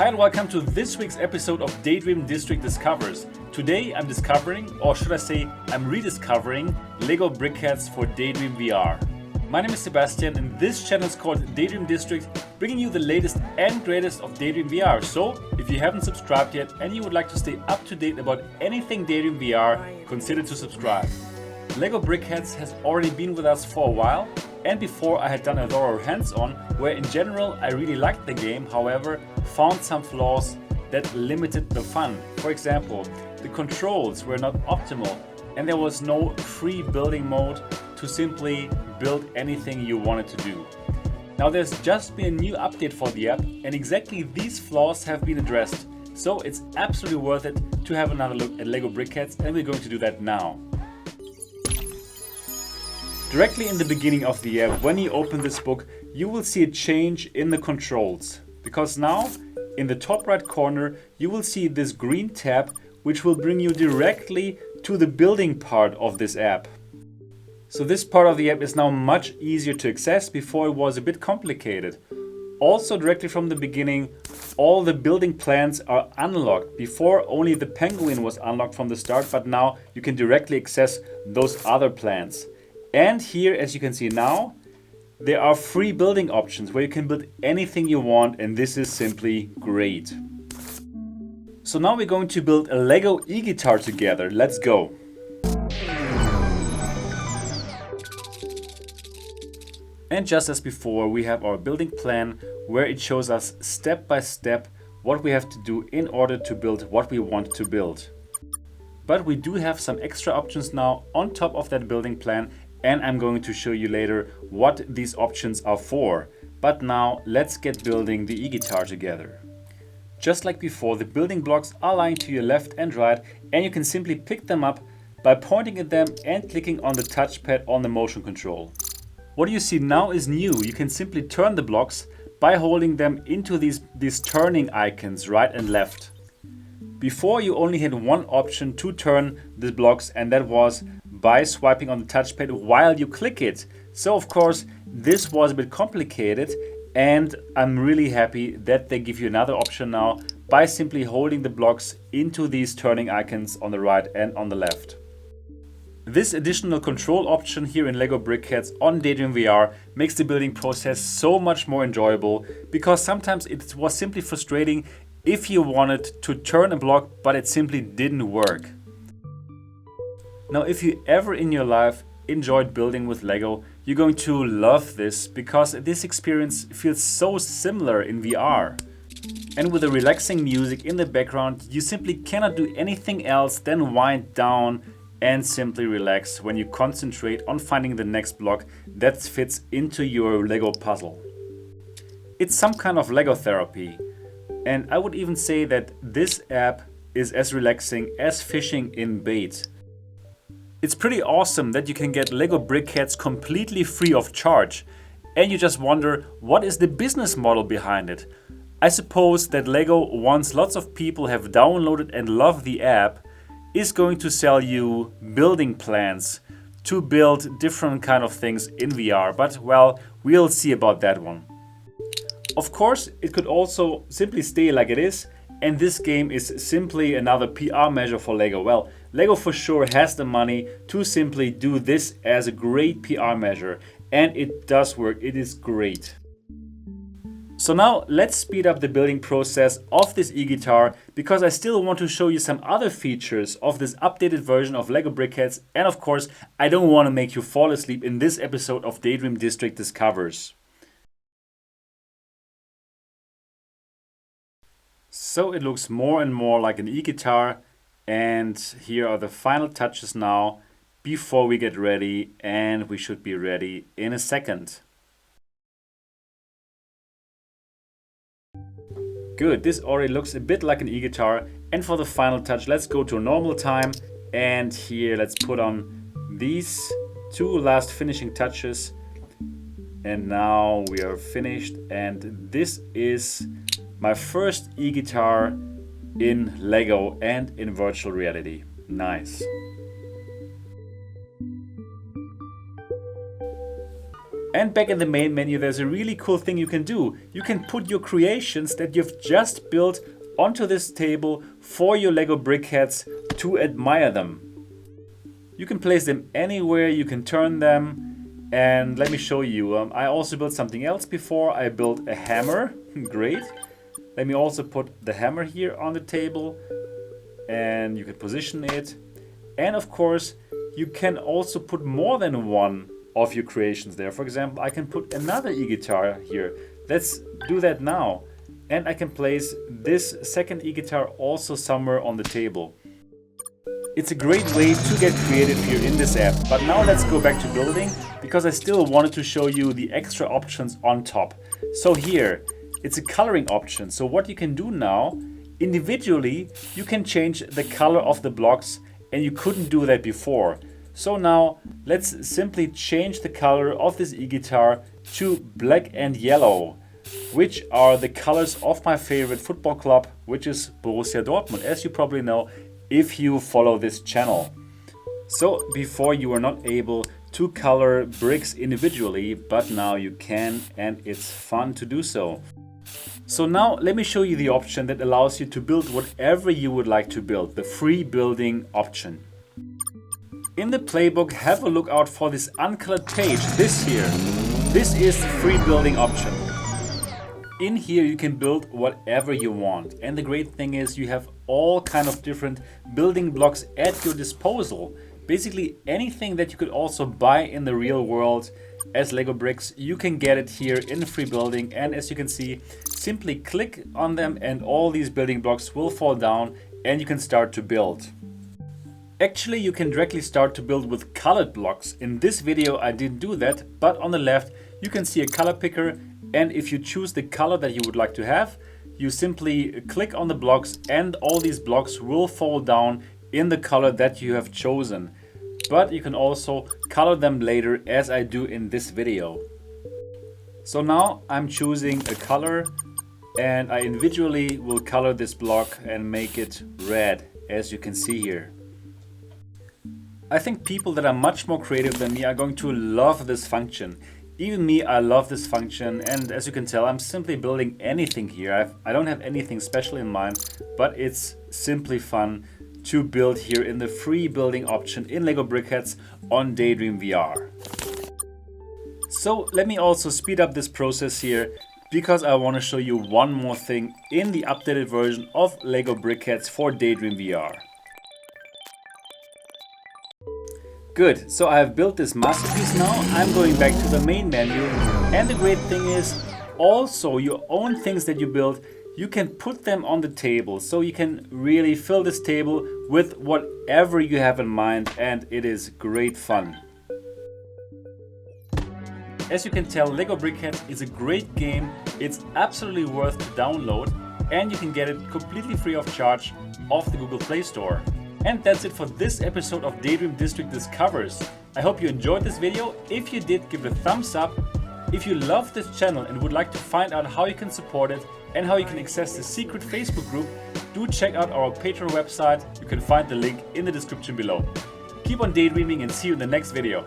Hi and welcome to this week's episode of Daydream District Discovers. Today I'm discovering, or should I say I'm rediscovering, Lego BrickHeadz for Daydream VR. My name is Sebastian and this channel is called Daydream District, bringing you the latest and greatest of Daydream VR. So if you haven't subscribed yet and you would like to stay up to date about anything Daydream VR, consider to subscribe. Lego BrickHeadz has already been with us for a while, and before I had done a thorough hands-on, where in general I really liked the game, however, found some flaws that limited the fun. For example, the controls were not optimal and there was no free building mode to simply build anything you wanted to do. Now there's just been a new update for the app and exactly these flaws have been addressed. So it's absolutely worth it to have another look at Lego BrickHeadz, and we're going to do that now. Directly in the beginning of the app, when you open this book, you will see a change in the controls. Because now, in the top right corner, you will see this green tab, which will bring you directly to the building part of this app. So this part of the app is now much easier to access. Before it was a bit complicated. Also, directly from the beginning, all the building plans are unlocked. Before, only the penguin was unlocked from the start, but now you can directly access those other plans. And here, as you can see now, there are free building options where you can build anything you want, and this is simply great. So now we're going to build a Lego e-guitar together. Let's go. And just as before, we have our building plan where it shows us step by step what we have to do in order to build what we want to build. But we do have some extra options now on top of that building plan, and I'm going to show you later what these options are for. But now let's get building the e-guitar together. Just like before, the building blocks are lying to your left and right, and you can simply pick them up by pointing at them and clicking on the touchpad on the motion control. What you see now is new. You can simply turn the blocks by holding them into these turning icons right and left. Before, you only had one option to turn the blocks, and that was by swiping on the touchpad while you click it. So of course this was a bit complicated, and I'm really happy that they give you another option now by simply holding the blocks into these turning icons on the right and on the left. This additional control option here in Lego BrickHeadz on Daydream VR makes the building process so much more enjoyable, because sometimes it was simply frustrating if you wanted to turn a block but it simply didn't work. Now, if you ever in your life enjoyed building with Lego, you're going to love this, because this experience feels so similar in VR. And with the relaxing music in the background, you simply cannot do anything else than wind down and simply relax when you concentrate on finding the next block that fits into your Lego puzzle. It's some kind of Lego therapy. And I would even say that this app is as relaxing as fishing in bait. It's pretty awesome that you can get Lego BrickHeadz completely free of charge, and you just wonder, what is the business model behind it? I suppose that Lego, once lots of people have downloaded and love the app, is going to sell you building plans to build different kind of things in VR, but well, we'll see about that one. Of course, it could also simply stay like it is, and this game is simply another PR measure for Lego. Well, Lego for sure has the money to simply do this as a great PR measure, and it does work. It is great. So now let's speed up the building process of this e-guitar, because I still want to show you some other features of this updated version of Lego BrickHeadz, and of course, I don't want to make you fall asleep in this episode of Daydream District Discovers. So it looks more and more like an e-guitar, and here are the final touches now before we get ready, and we should be ready in a second. Good, this already looks a bit like an e-guitar, and for the final touch let's go to normal time, and here let's put on these two last finishing touches, and now we are finished, and this is my first e-guitar in Lego and in virtual reality. Nice. And back in the main menu, there's a really cool thing you can do. You can put your creations that you've just built onto this table for your Lego BrickHeadz to admire them. You can place them anywhere, you can turn them, and let me show you. I also built something else before. I built a hammer. Great. Let me also put the hammer here on the table, and you can position it. And of course, you can also put more than one of your creations there. For example, I can put another e-guitar here. Let's do that now. And I can place this second e-guitar also somewhere on the table. It's a great way to get creative here in this app. But now let's go back to building, because I still wanted to show you the extra options on top. So here, it's a coloring option. So what you can do now, individually, you can change the color of the blocks, and you couldn't do that before. So now let's simply change the color of this e-guitar to black and yellow, which are the colors of my favorite football club, which is Borussia Dortmund, as you probably know if you follow this channel. So before you were not able to color bricks individually, but now you can, and it's fun to do so. So now let me show you the option that allows you to build whatever you would like to build, the free building option. In the playbook, have a look out for this uncolored page, this here. This is the free building option. In here you can build whatever you want. And the great thing is you have all kind of different building blocks at your disposal. Basically anything that you could also buy in the real world as Lego bricks, you can get it here in the free building. And as you can see, simply click on them and all these building blocks will fall down and you can start to build. Actually, you can directly start to build with colored blocks. In this video I didn't do that, but on the left you can see a color picker, and if you choose the color that you would like to have, you simply click on the blocks and all these blocks will fall down in the color that you have chosen. But you can also color them later, as I do in this video. So now I'm choosing a color and I individually will color this block and make it red, as you can see here. I think people that are much more creative than me are going to love this function. Even me, I love this function, and as you can tell, I'm simply building anything here. I don't have anything special in mind, but it's simply fun to build here in the free building option in Lego BrickHeadz on Daydream VR. So let me also speed up this process here, because I want to show you one more thing in the updated version of Lego BrickHeadz for Daydream VR. Good, so I have built this masterpiece now. I'm going back to the main menu, and the great thing is also your own things that you build, you can put them on the table. So you can really fill this table with whatever you have in mind, and it is great fun. As you can tell, Lego BrickHeadz is a great game. It's absolutely worth to download, and you can get it completely free of charge off the Google Play Store. And that's it for this episode of Daydream District Discovers. I hope you enjoyed this video. If you did, give it a thumbs up. If you love this channel and would like to find out how you can support it and how you can access the secret Facebook group, do check out our Patreon website. You can find the link in the description below. Keep on daydreaming and see you in the next video.